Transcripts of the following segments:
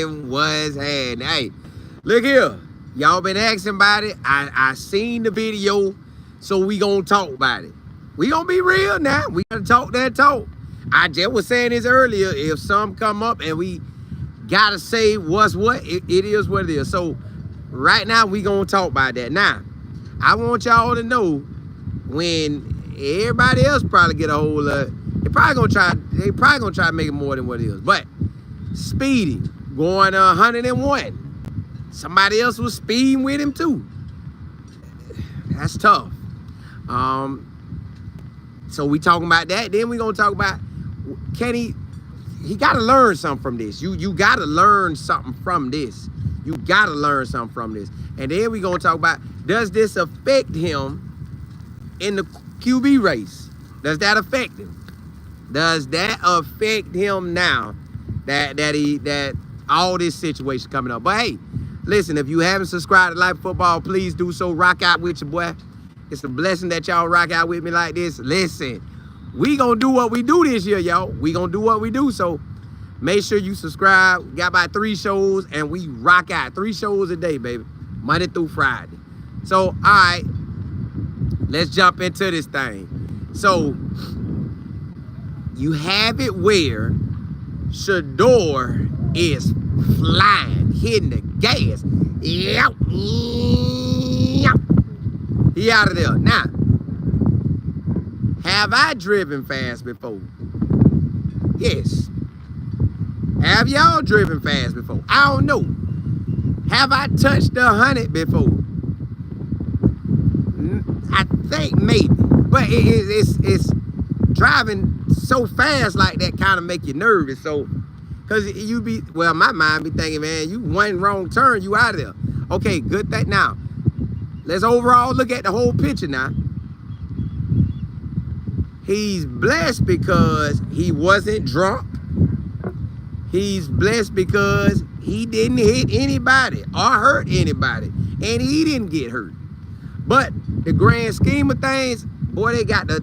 was had. Hey, look here. Y'all been asking about it. I seen the video, so we gonna talk about it. We gonna be real now. We gotta talk that talk. I just was saying this earlier. If some come up and we gotta say what's what, it is what it is. So right now we gonna talk about that. Now, I want y'all to know when everybody else probably get a hold of it, they probably gonna try to make it more than what it is. But Speedy going 101. Somebody else was speeding with him too. That's tough. So we talking about that. Then we gonna talk about, can he gotta learn something from this. You gotta learn something from this. You gotta learn something from this. And then we gonna talk about, does this affect him in the QB race? Does that affect him? Does that affect him now that all this situation coming up? But hey, listen, if you haven't subscribed to Life Football, please do so. Rock out with your boy. It's a blessing that y'all rock out with me like this. Listen, we gonna do what we do this year, y'all. We gonna do what we do. So make sure you subscribe. We got about 3 shows and we rock out. 3 shows a day, baby. Monday through Friday. So, all right, let's jump into this thing. So, you have it where Shedeur is flying, hitting the gas. Yep. Yep. He out of there. Now, have I driven fast before? Yes. Have y'all driven fast before? I don't know. Have I touched 100 before? I think maybe. But it's driving so fast like that kind of make you nervous. So, because you be, well, my mind be thinking, man, you one wrong turn, you out of there. Okay, good thing. Now, let's overall look at the whole picture now. He's blessed because he wasn't drunk. He's blessed because he didn't hit anybody or hurt anybody. And he didn't get hurt. But the grand scheme of things, boy, they got the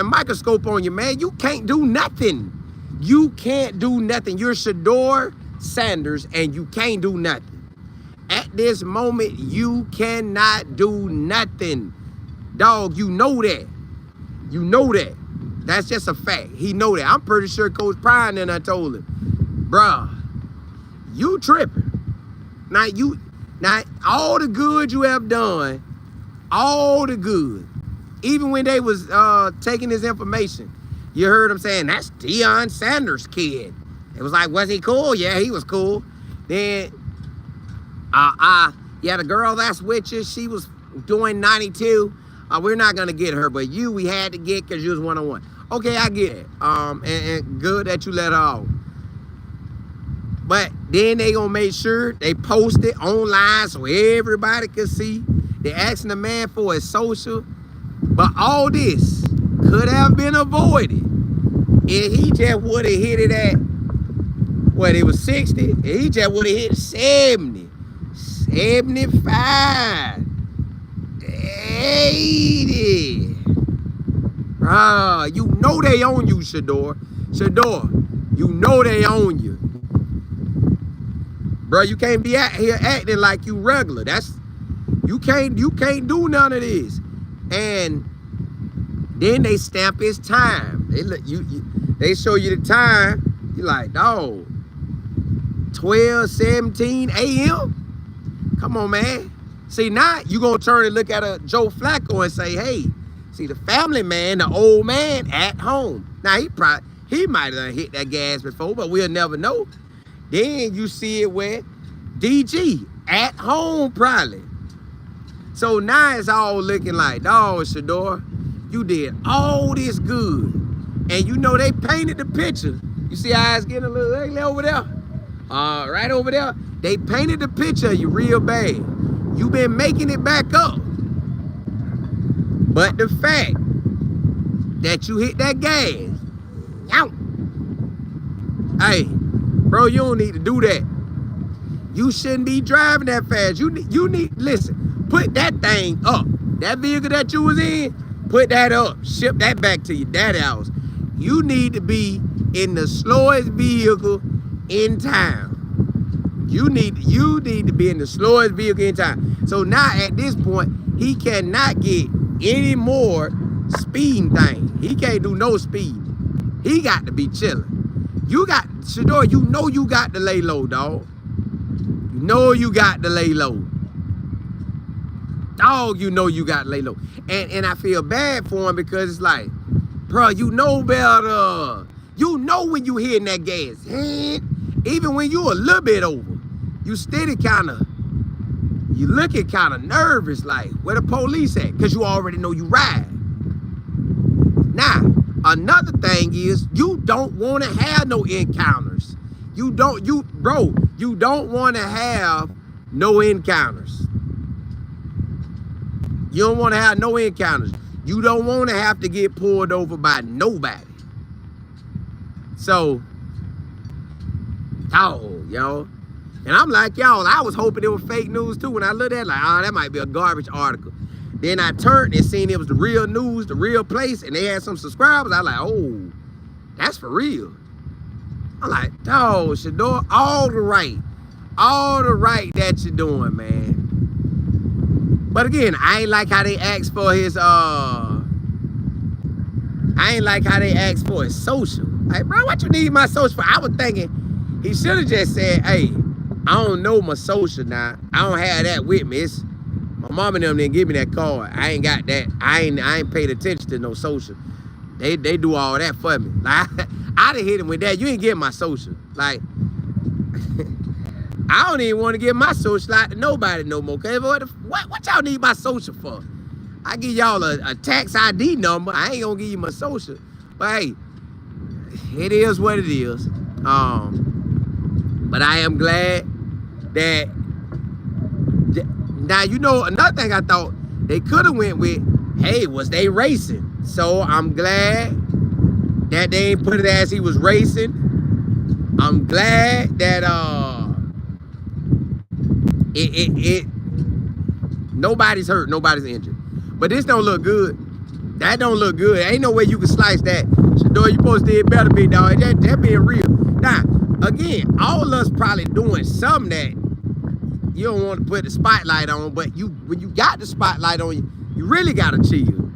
microscope on you, man. You can't do nothing. You can't do nothing. You're Shedeur Sanders and you can't do nothing. At this moment, you cannot do nothing. Dog, you know that. You know that. That's just a fact. He know that. I'm pretty sure Coach Prine and I told him, bruh, you tripping. Now all the good you have done, all the good, even when they was taking his information, you heard him saying, that's Deion Sanders' kid. It was like, was he cool? Yeah, he was cool. Then, yeah, the girl that's with you, she was doing 92. We're not going to get her, but you, we had to get because you was one-on-one. Okay, I get it. And good that you let her out. But then they going to make sure they post it online so everybody can see. They asking the man for his social. But all this could have been avoided if he just would have hit it at, what, it was 60? If he just would have hit 70, 75, 80. You know they own you, Shedeur. Shedeur, you know they own you. Bro, you can't be out here acting like you regular. You can't do none of this. And then they stamp his time. They show you the time. You're like, dog, 12:17 a.m. Come on, man. See, now you gonna turn and look at a Joe Flacco and say, hey, see, the family man, the old man at home. Now he might have hit that gas before, but we'll never know. Then you see it with DG at home probably. So now it's all looking like, dog, Shedeur, you did all this good. And you know they painted the picture. You see how it's getting a little ugly over there? Right over there. They painted the picture of you real bad. You've been making it back up. But the fact that you hit that gas, hey, bro, you don't need to do that. You shouldn't be driving that fast. You need, listen, put that thing up. That vehicle that you was in, put that up. Ship that back to your daddy's house. You need to be in the slowest vehicle in town. You need to be in the slowest vehicle in town. So now at this point, he cannot get any more speeding thing. He can't do no speed. He got to be chilling. You got, Shedeur, you know you got to lay low, dog. You know you got to lay low. Dog, you know you got to lay low. And I feel bad for him because it's like, bro, you know better. You know when you hitting that gas. Even when you a little bit over, you steady you looking kind of nervous, like, where the police at? Because you already know you ride. Now, another thing is, you don't want to have no encounters. You don't want to have no encounters. You don't want to have no encounters. You don't want to have to get pulled over by nobody. So, yo. And I'm like, y'all, I was hoping it was fake news too. When I looked at it, like, oh, that might be a garbage article. Then I turned and seen it was the real news, the real place, and they had some subscribers. I was like, oh, that's for real. I'm like, dog, Shedeur, all the right that you're doing, man. But again, I ain't like how they asked for his social. Like, bro, what you need my social for? I was thinking he should have just said, hey, I don't know my social now. I don't have that with me. It's, my mom and them didn't give me that card. I ain't got that. I ain't paid attention to no social. They do all that for me. Like, I done hit him with that. You ain't getting my social. Like, I don't even want to give my social out to nobody no more. Cause what y'all need my social for? I give y'all a tax ID number. I ain't gonna give you my social. But hey, it is what it is. But I am glad that now, you know, another thing I thought they could have went with, hey, was they racing? So I'm glad that they ain't put it as he was racing. I'm glad that nobody's hurt, nobody's injured. But this don't look good. That don't look good. Ain't no way you can slice that. Shedeur, you supposed to do better, big dog. That being real. Now, again, all of us probably doing something that you don't want to put the spotlight on, but when you got the spotlight on you, you really gotta chill.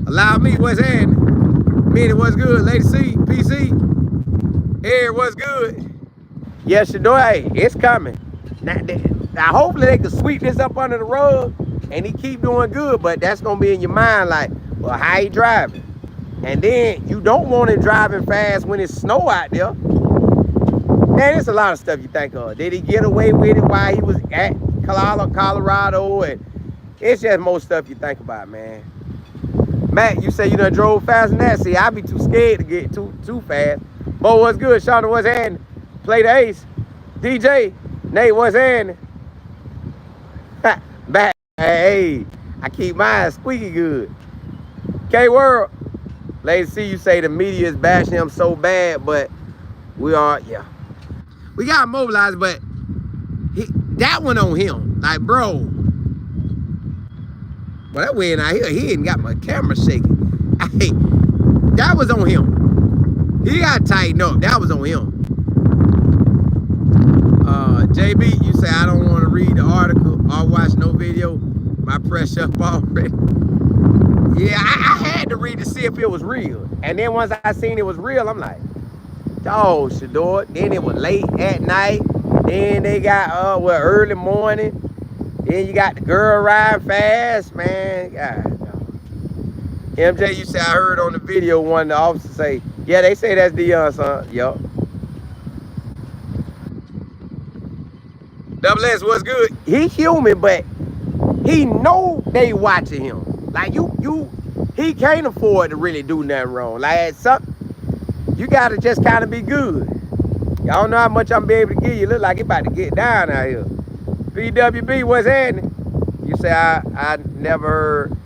Allow me, what's happening? Minnie, what's good? Lady C, PC, Air, what's good? Yeah, Shedeur, hey, it's coming. Now, hopefully they can sweep this up under the rug and he keep doing good, but that's gonna be in your mind like, well, how he driving? And then you don't want him driving fast when it's snow out there. Man, there's a lot of stuff you think of. Did he get away with it while he was at Colorado? And it's just more stuff you think about, man. Matt, you say you done drove fast than that. See, I be too scared to get too fast. Bo, what's good? Shauna, what's happening? Play the ace. DJ, Nate, what's happening? Back. Hey, I keep mine squeaky good. K-World. Lady C, you say the media is bashing him so bad, but we are, yeah. We got mobilized, but that one on him. Like, bro. Well, that way in out here, he ain't got my camera shaking. Hey, that was on him. He got tightened up. That was on him. JB, you say, I don't want to read the article or watch no video. My pressure up already. Yeah, I had to read to see if it was real. And then once I seen it was real, I'm like, oh, Shedeur. Then it was late at night. Then they got, early morning. Then you got the girl riding fast, man. God, no. MJ, you say, I heard on the video one of the officers say, yeah, they say that's Dion's son. Yup. Double S, what's good? He human, but he know they watching him. Like, he can't afford to really do nothing wrong. Like, you gotta just kind of be good. Y'all know how much I'm be able to give you. Look like it about to get down out here. PWB, what's happening? You say I never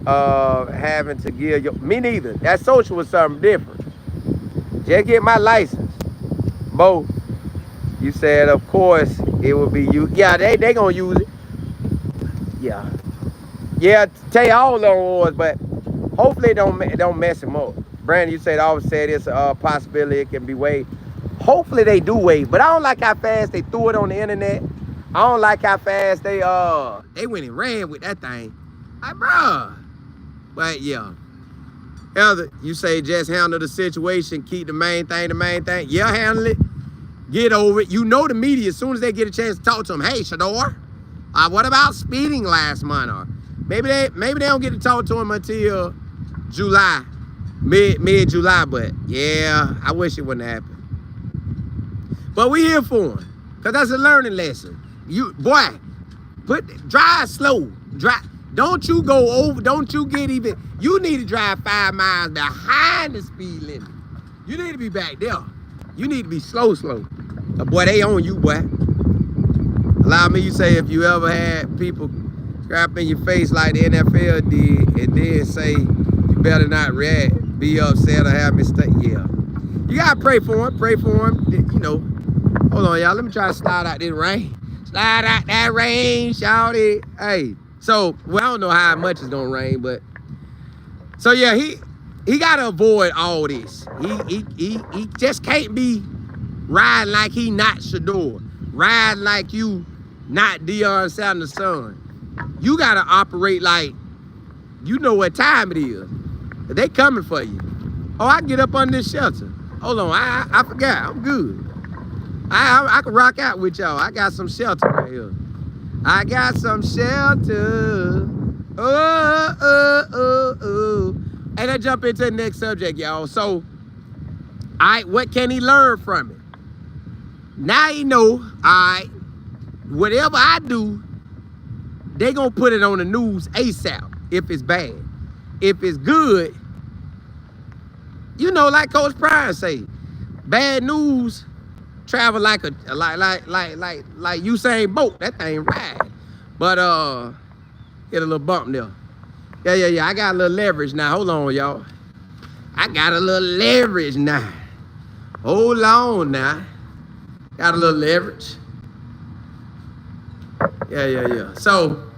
heard having to give you. Me neither. That social was something different. Just get my license. Bo, you said of course it would be you. Yeah, they gonna use it. Yeah. Yeah, tell you all on wars, but hopefully don't mess him up. Brandon, you said always said it's a possibility it can be waived. Hopefully they do wait, but I don't like how fast they threw it on the internet. I don't like how fast they went and ran with that thing. Like, bruh. But yeah. Elder, you say just handle the situation, keep the main thing. Yeah, handle it. Get over it. You know the media, as soon as they get a chance to talk to them, hey, Shedeur, what about speeding last month? Or maybe they don't get to talk to him until July, mid-July, but yeah, I wish it wouldn't happen. But we here for him, because that's a learning lesson. Drive slow. Don't you go over, don't you get even, you need to drive 5 miles behind the speed limit. You need to be back there. You need to be slow. Boy, they on you, boy. Allow me to say, if you ever had people crap in your face like the NFL did, and then say, you better not react, be upset or have mistake, yeah. You gotta pray for him, you know. Hold on, y'all, let me try to slide out this rain. Slide out that rain, shawty. Hey, so, well, I don't know how much it's gonna rain, but, so yeah, he gotta avoid all this. He just can't be riding like he not Shedeur. Riding like you not Deion Sanders' son. You gotta operate like you know what time it is. They coming for you. Oh, I can get up under this shelter. Hold on, I forgot. I'm good. I can rock out with y'all. I got some shelter right here. I got some shelter. Oh. And I jump into the next subject, y'all. So, what can he learn from it? Now he know, whatever I do, they gonna put it on the news ASAP if it's bad. If it's good, you know, like Coach Prime say, bad news travel like Usain Bolt. That thing ride. But hit a little bump there. Yeah. I got a little leverage now. Hold on, y'all. I got a little leverage now. Hold on now. Got a little leverage. Yeah. So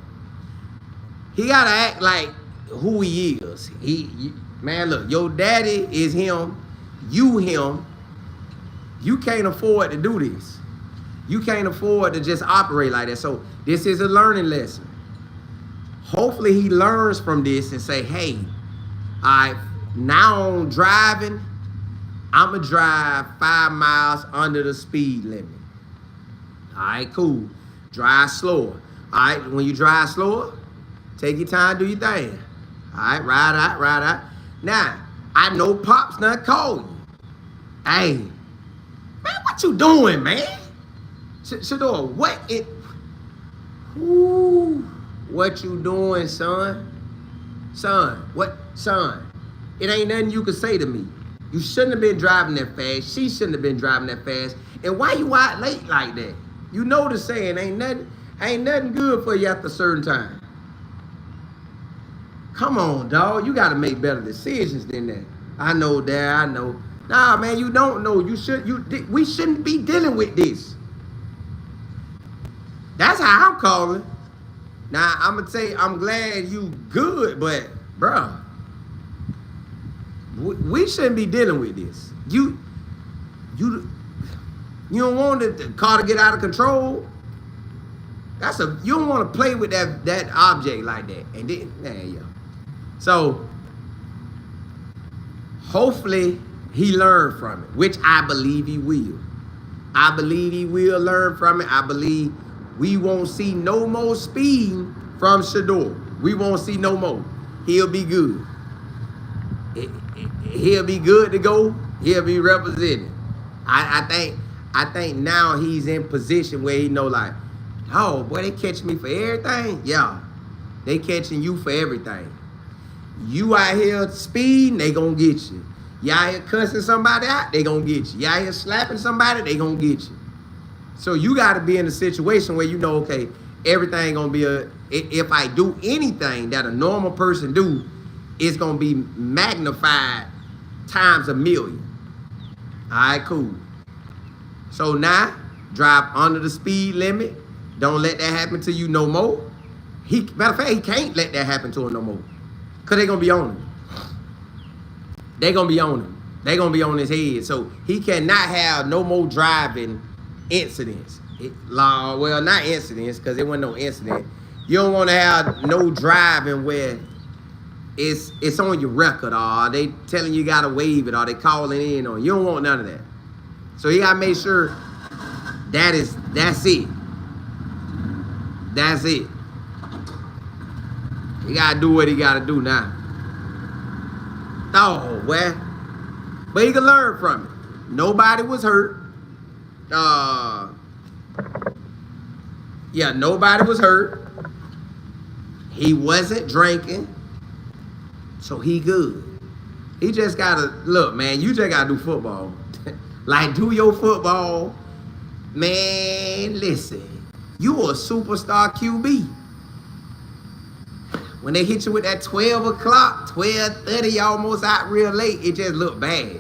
he gotta act like who he is. Man, look, your daddy is him. You him. You can't afford to do this. You can't afford to just operate like that. So this is a learning lesson. Hopefully he learns from this and say, hey, now on driving, I'ma drive 5 miles under the speed limit. All right, cool. Drive slower. All right, when you drive slower, take your time, do your thing. All right, ride out. Now, I know Pops not called you. Hey, man, what you doing, man? Shedeur, what you doing, son? Son, it ain't nothing you can say to me. You shouldn't have been driving that fast. She shouldn't have been driving that fast. And why you out late like that? You know the saying, ain't nothing good for you after a certain time. Come on, dog. You gotta make better decisions than that. I know that, I know. Nah, man, you don't know. We shouldn't be dealing with this. That's how I'm calling. Now, I'm gonna say I'm glad you good, but bruh, we shouldn't be dealing with this. You don't want the car to get out of control. You don't want to play with that object like that. And then, yeah. So hopefully he learned from it, which I believe he will. I believe he will learn from it. I believe we won't see no more speeding from Shedeur. We won't see no more. He'll be good. He'll be good to go. He'll be represented. I think now he's in position where he know like, oh boy, they catch me for everything. Yeah, they catching you for everything. You out here speeding, they gonna get you. You out here cussing somebody out, they gonna get you. You out here slapping somebody, they gonna get you. So you gotta be in a situation where you know, okay, everything gonna be if I do anything that a normal person do, it's gonna be magnified times 1,000,000. All right, cool. So now, drive under the speed limit. Don't let that happen to you no more. Matter of fact, he can't let that happen to him no more. Because they're going to be on him. They're going to be on him. They gonna be on his head. So he cannot have no more driving incidents. Well, not incidents, because it wasn't no incident. You don't want to have no driving where it's on your record, or they telling you gotta waive it, or they calling in on you. Don't want none of that. So he gotta make sure that's it. That's it. He gotta do what he gotta do now. Oh, well. But he can learn from it. Nobody was hurt. Yeah, nobody was hurt. He wasn't drinking. So he good. He just gotta, look, man, you just gotta do football. Like, do your football. Man, listen. You a superstar QB. When they hit you with that 12 o'clock, 12:30, almost out real late, it just look bad.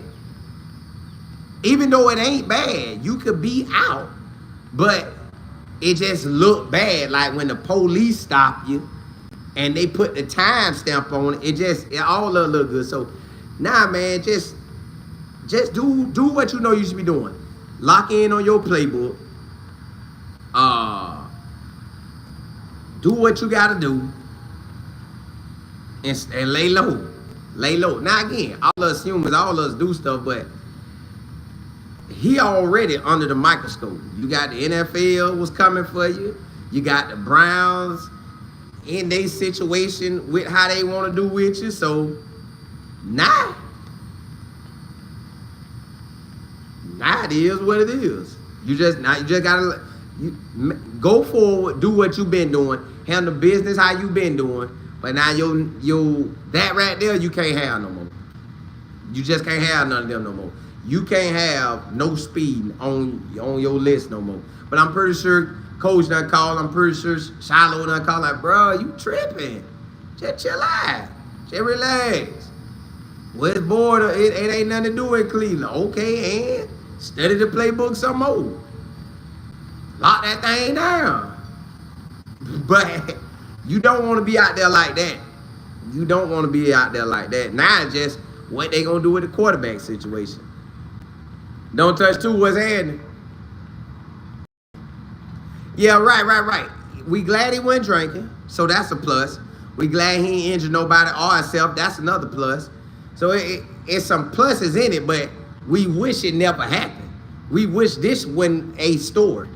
Even though it ain't bad, you could be out. But it just look bad. Like when the police stop you and they put the time stamp on it, it all look good. So, nah, man, just do what you know you should be doing. Lock in on your playbook. Do what you gotta do. And lay low. Lay low. Now again, all us humans, all us do stuff, but he already under the microscope. You got the NFL was coming for you. You got the Browns in their situation with how they want to do with you. So now it is what it is. You just gotta go forward, do what you've been doing, handle business how you been doing. But now that right there, you can't have no more. You just can't have none of them no more. You can't have no speed on your list no more. But I'm pretty sure Coach done called. I'm pretty sure Shiloh done called. Like, bro, you tripping. Just chill out. Just relax. West border, it ain't nothing to do in Cleveland. Okay, and study the playbook some more. Lock that thing down. But you don't want to be out there like that. You don't want to be out there like that. Now it's just what they gonna do with the quarterback situation. Don't touch two, what's happening? Yeah, right. We glad he wasn't drinking, so that's a plus. We glad he ain't injured nobody or himself, that's another plus. So it's some pluses in it, but we wish it never happened. We wish this wasn't a story.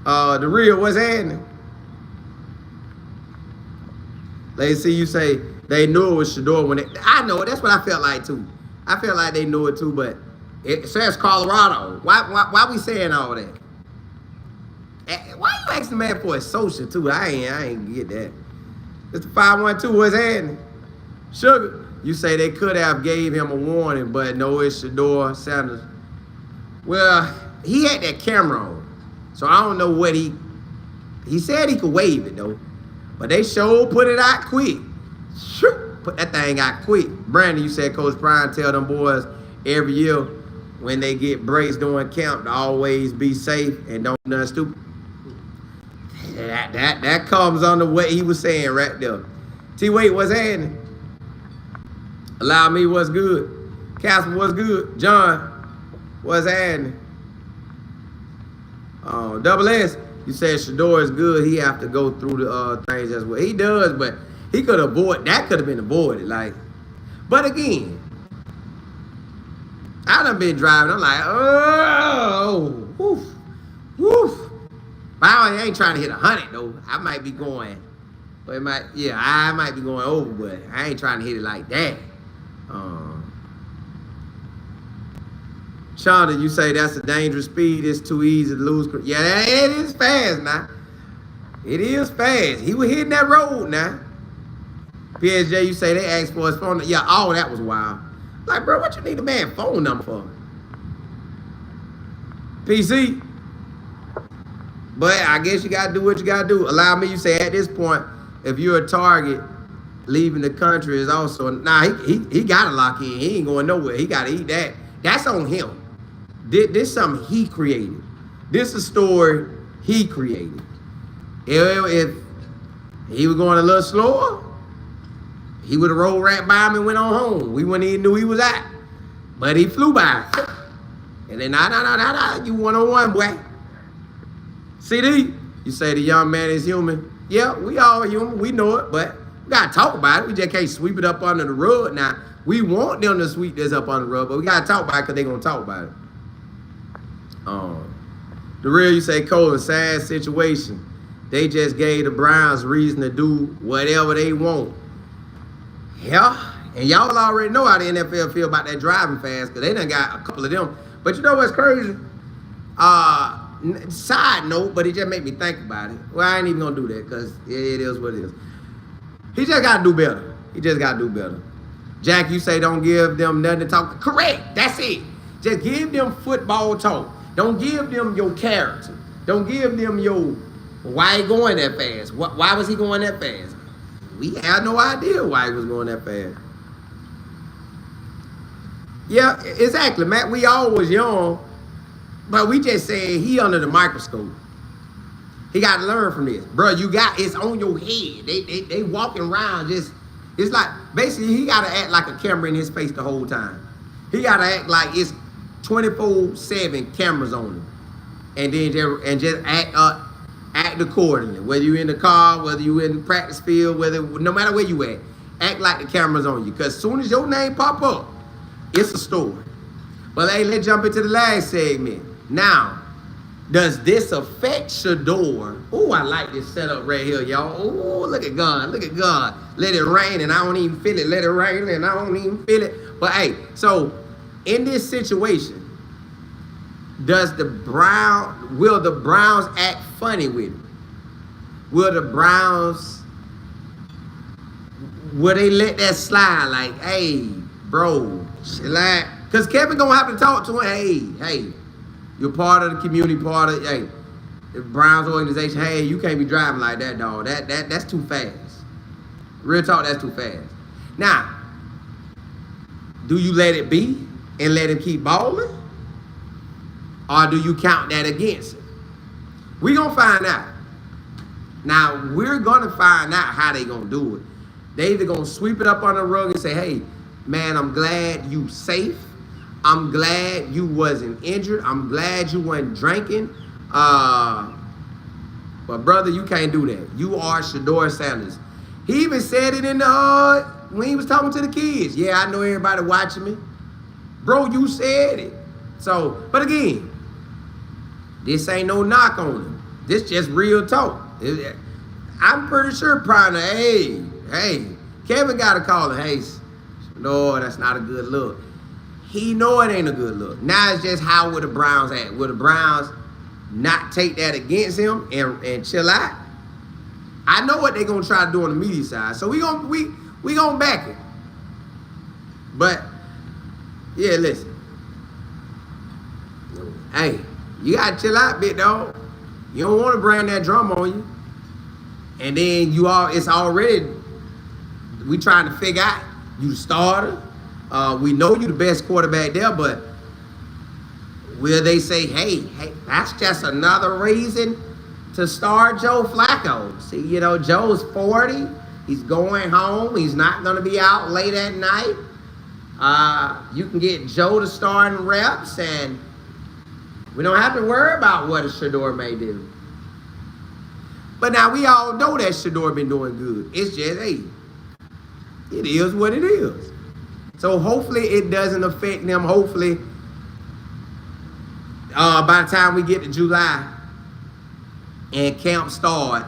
The real, what's happening? They see you say they knew it was Shedeur when I know it. That's what I felt like too. I felt like they knew it too, but it says Colorado. Why we saying all that? Why you asking the man for his social too? I ain't get that. It's the 512. What's happening? Sugar. You say they could have gave him a warning, but no, it's Shedeur Sanders. Well, he had that camera on, so I don't know what he said he could waive it though. But they sure put it out quick. Shoot, put that thing out quick. Brandon, you said Coach Brian tell them boys every year when they get breaks during camp to always be safe and don't do nothing stupid. That comes under what he was saying right there. T-Wait, what's happening? Allow me, what's good? Casper, what's good? John, what's happening? Double S. You said Shedeur is good. He have to go through the things as well. He does, but he could avoid. That could have been avoided. Like, but again, I done been driving. I'm like, oh, woof. I ain't trying to hit 100 though. I might be going, but I might be going over, but I ain't trying to hit it like that. Shonda, you say that's a dangerous speed. It's too easy to lose. Yeah, it is fast now. It is fast. He was hitting that road now. PSJ, you say they asked for his phone. Yeah, all that was wild. Like, bro, what you need a man phone number for? PC. But I guess you gotta do what you gotta do. Allow me, you say at this point, if you're a target, leaving the country is also he gotta lock in. He ain't going nowhere. He gotta eat that. That's on him. This is something he created. This is a story he created. If he was going a little slower, he would have rolled right by him and went on home. We wouldn't even knew he was out. But he flew by. And then, nah, you one-on-one, boy. CD, you say the young man is human. Yeah, we all human. We know it, but we got to talk about it. We just can't sweep it up under the rug. Now, we want them to sweep this up under the rug, but we got to talk about it because they're going to talk about it. The real, you say, Colin, sad situation. They just gave the Browns reason to do whatever they want. Yeah, and y'all already know how the NFL feel about that driving fast because they done got a couple of them. But you know what's crazy? Side note, but it just made me think about it. Well, I ain't even gonna do that because it is what it is. He just gotta do better. He just gotta do better. Jack, you say don't give them nothing to talk. Correct, that's it. Just give them football talk. Don't give them your character. Don't give them your, why he going that fast? Why was he going that fast? We had no idea why he was going that fast. Yeah, exactly, Matt. We all was young, but we just said he under the microscope. He got to learn from this. Bro, it's on your head. They walking around just, it's like, basically he got to act like a camera in his face the whole time. He got to act like it's 24/7 cameras on him. And then just act accordingly. Whether you in the car, whether you in the practice field, no matter where you at, act like the camera's on you. Because as soon as your name pop up, it's a story. But hey, let's jump into the last segment. Now, does this affect Shedeur? Oh, I like this setup right here, y'all. Oh, look at God. Look at God. Let it rain and I don't even feel it. Let it rain and I don't even feel it. But hey, so in this situation, will the Browns act funny with it? Will they let that slide like, hey, bro, like, because Kevin gonna have to talk to him. Hey, you're part of the community, part of, hey, the Browns organization. Hey, you can't be driving like that, dog. That's too fast. Real talk, that's too fast. Now, do you let it be and let him keep balling? Or do you count that against him? We're gonna find out. Now, we're gonna find out how they gonna do it. They either gonna sweep it up on the rug and say, hey, man, I'm glad you safe. I'm glad you wasn't injured. I'm glad you wasn't drinking. But brother, you can't do that. You are Shedeur Sanders. He even said it in the when he was talking to the kids. Yeah, I know everybody watching me. Bro, you said it. So, but again, this ain't no knock on him. This just real talk. I'm pretty sure Pryor, hey, Kevin got to call him. Hey, no, that's not a good look. He know it ain't a good look. Now it's just how would the Browns act? Will the Browns not take that against him and chill out? I know what they're gonna try to do on the media side, so we gonna back it. But yeah, listen. Hey, you gotta chill out, big dog. You don't want to bring that drum on you. And then it's already, we trying to figure out you the starter. We know you the best quarterback there, but will they say, hey, that's just another reason to start Joe Flacco? See, Joe's 40. He's going home. He's not going to be out late at night. You can get Joe to start in reps, and we don't have to worry about what a Shedeur may do. But now we all know that Shedeur been doing good. It's just, hey, it is what it is. So hopefully it doesn't affect them. Hopefully, by the time we get to July and camp start,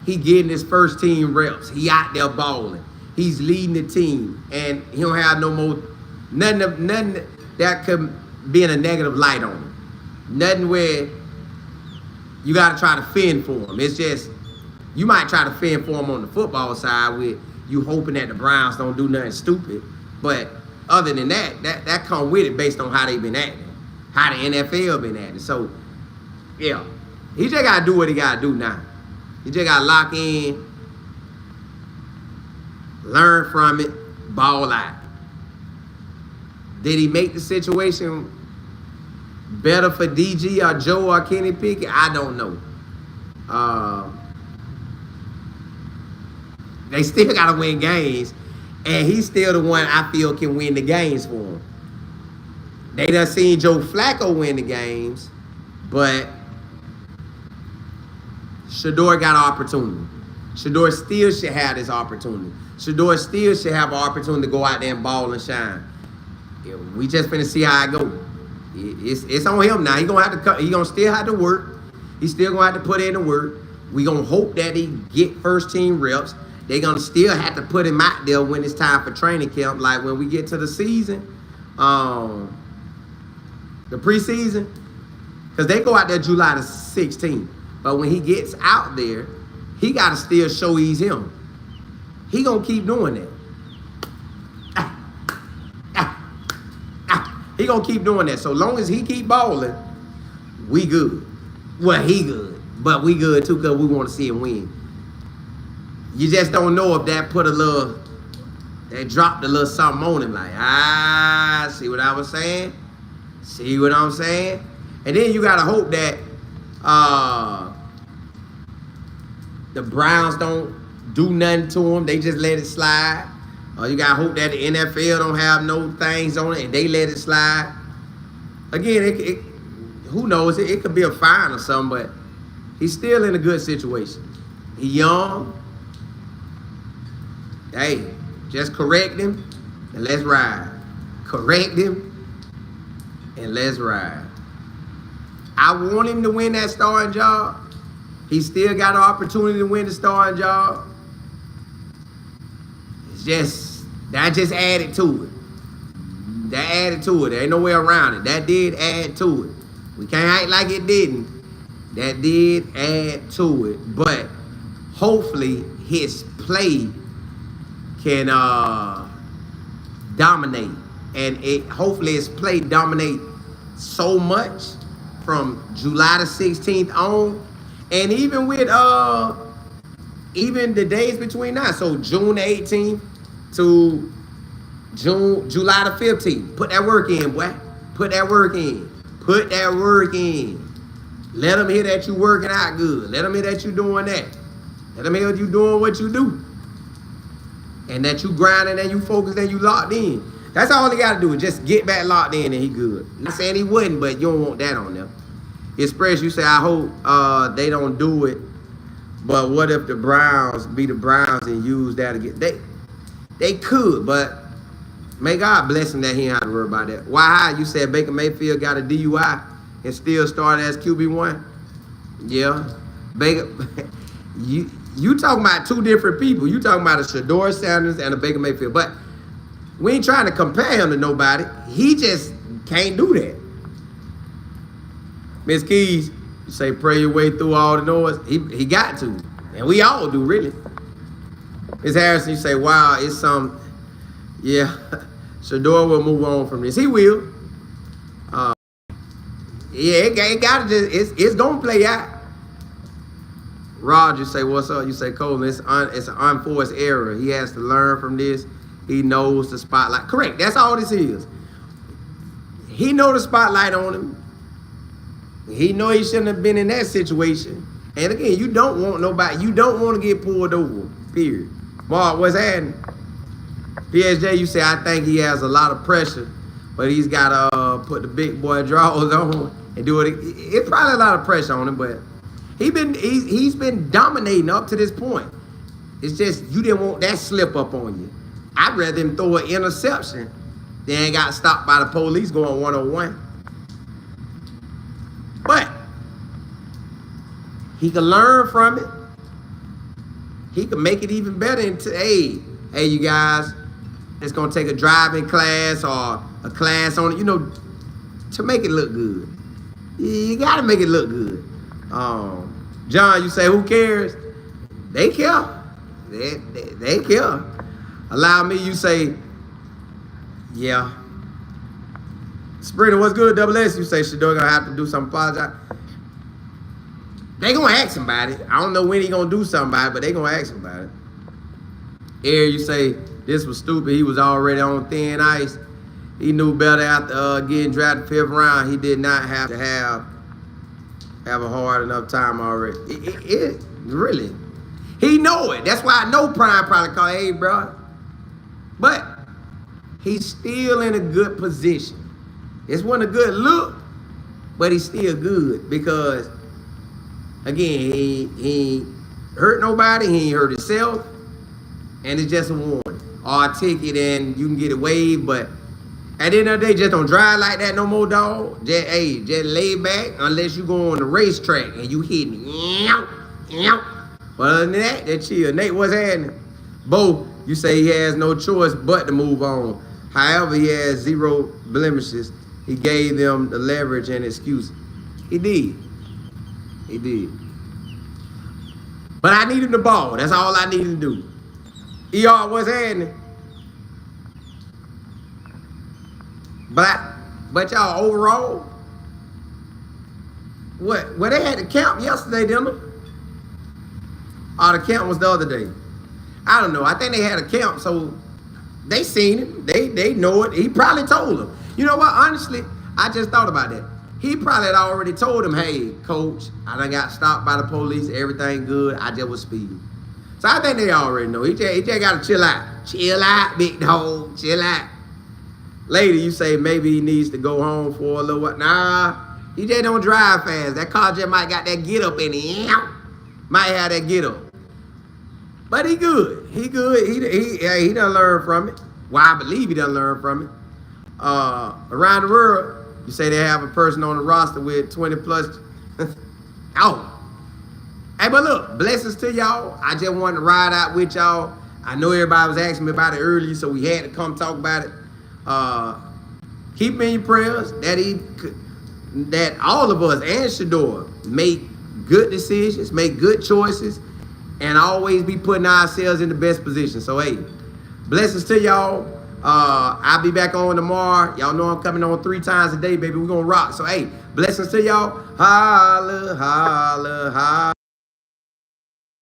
he getting his first team reps. He out there balling. He's leading the team, and he don't have no more nothing that could be in a negative light on him. Nothing where you got to try to fend for him. It's just, you might try to fend for him on the football side with you hoping that the Browns don't do nothing stupid. But other than that come with it based on how they been acting, how the NFL been acting. So, yeah, he just got to do what he got to do now. He just got to lock in, learn from it, ball out. Did he make the situation better for DG or Joe or Kenny Pickett? I don't know. They still got to win games, and he's still the one I feel can win the games for him. They done seen Joe Flacco win the games, but Shedeur got an opportunity. Shedeur still should have this opportunity. Shedeur still should have an opportunity to go out there and ball and shine. We just finna see how it go. It's on him now. He gonna still have to work. He still gonna have to put in the work. We gonna hope that he get first team reps. They gonna still have to put him out there when it's time for training camp. Like when we get to the season, the preseason, because they go out there July the 16th. But when he gets out there, he gotta still show he's him. He gonna keep doing that. He gonna keep doing that. So long as he keep balling, we good. Well, he good, but we good too because we want to see him win. You just don't know if that dropped a little something on him. Like, see what I was saying? See what I'm saying? And then you gotta hope that the Browns don't do nothing to him. They just let it slide. You gotta hope that the NFL don't have no things on it and they let it slide. Again, who knows? It could be a fine or something, but he's still in a good situation. He young. Hey, just correct him and let's ride. Correct him and let's ride. I want him to win that starting job. He still got an opportunity to win the starting job. That just added to it. That added to it. There ain't no way around it. That did add to it. We can't act like it didn't. That did add to it. But hopefully his play can dominate. And hopefully his play dominate so much from July the 16th on. And even with even the days between now. So June the 18th to July the 15th. Put that work in, boy. Put that work in. Put that work in. Let them hear that you working out good. Let them hear that you doing that. Let them hear you doing what you do. And that you grinding and you focused and you locked in. That's all he got to do is just get back locked in and he good. Not saying he wouldn't, but you don't want that on them. Express, you say, I hope they don't do it. But what if the Browns be the Browns and use that again? They could, but may God bless him that he ain't have to worry about that. Why? You said Baker Mayfield got a DUI and still started as QB1? Yeah. Baker, you talking about two different people. You talking about a Shedeur Sanders and a Baker Mayfield. But we ain't trying to compare him to nobody. He just can't do that. Miss Keys, you say pray your way through all the noise. He got to. And we all do, really. Miss Harrison, you say, wow, it's some, yeah, Shedeur will move on from this. He will. Yeah, it got to just, it's going to play out. Rod, you say, what's up? You say, Colin, it's an unforced error. He has to learn from this. He knows the spotlight. Correct, that's all this is. He know the spotlight on him. He know he shouldn't have been in that situation. And again, you don't want nobody, you don't want to get pulled over, period. Mark, what's happening? PSJ, you say, I think he has a lot of pressure, but he's got to put the big boy drawers on and do it. It's probably a lot of pressure on him, but he's been dominating up to this point. It's just you didn't want that slip up on you. I'd rather him throw an interception than got stopped by the police going 101. But he can learn from it. He can make it even better into, hey, you guys, it's going to take a driving class or a class on it, to make it look good. You got to make it look good. John, you say, who cares? They care. They care. Allow me, you say, yeah. Sprinter, what's good, Double S? You say, Shedeur gonna have to do some apologize. They gonna ask somebody. I don't know when he gonna do somebody, but they gonna ask somebody. Air, you say, this was stupid. He was already on thin ice. He knew better after getting drafted 5th round. He did not have to have a hard enough time already. It really. He know it. That's why I know Prime probably called, hey, bro. But he's still in a good position. It's one a good look, but he's still good because, again, he ain't hurt nobody, he ain't hurt himself, and it's just a warning. Or a ticket and you can get it waived, but at the end of the day, just don't drive like that no more, dog. Just lay back unless you go on the racetrack and you hitting. But other than that, chill. Nate, what's happening? Bo, you say he has no choice but to move on. However, he has 0 blemishes. He gave them the leverage and excuse. He did. He did. But I needed the ball. That's all I needed to do. ER, what's happening? But y'all, overall, what? Well, they had the camp yesterday, didn't they? Or the camp was the other day. I don't know. I think they had a camp, so they seen it. They know it. He probably told them. You know what? Honestly, I just thought about that. He probably had already told him, hey, coach, I done got stopped by the police. Everything good. I just was speeding. So I think they already know. He just got to chill out. Chill out, big dog. Chill out. Later, you say maybe he needs to go home for a little while. Nah, he just don't drive fast. That car just might got that get up in it. Might have that get up. But he good. He good. He done learned from it. Well, I believe he done learned from it. Around the world, you say they have a person on the roster with 20 plus. Oh. Hey, but look, blessings to y'all. I just wanted to ride out with y'all. I know everybody was asking me about it earlier, so we had to come talk about it. Keep him in your prayers that all of us and Shedeur make good decisions, make good choices, and always be putting ourselves in the best position. So, hey, blessings to y'all. I'll be back on tomorrow. Y'all know I'm coming on 3 times a day, baby. We're going to rock. So, hey, blessings to y'all. Holla, holla, holla.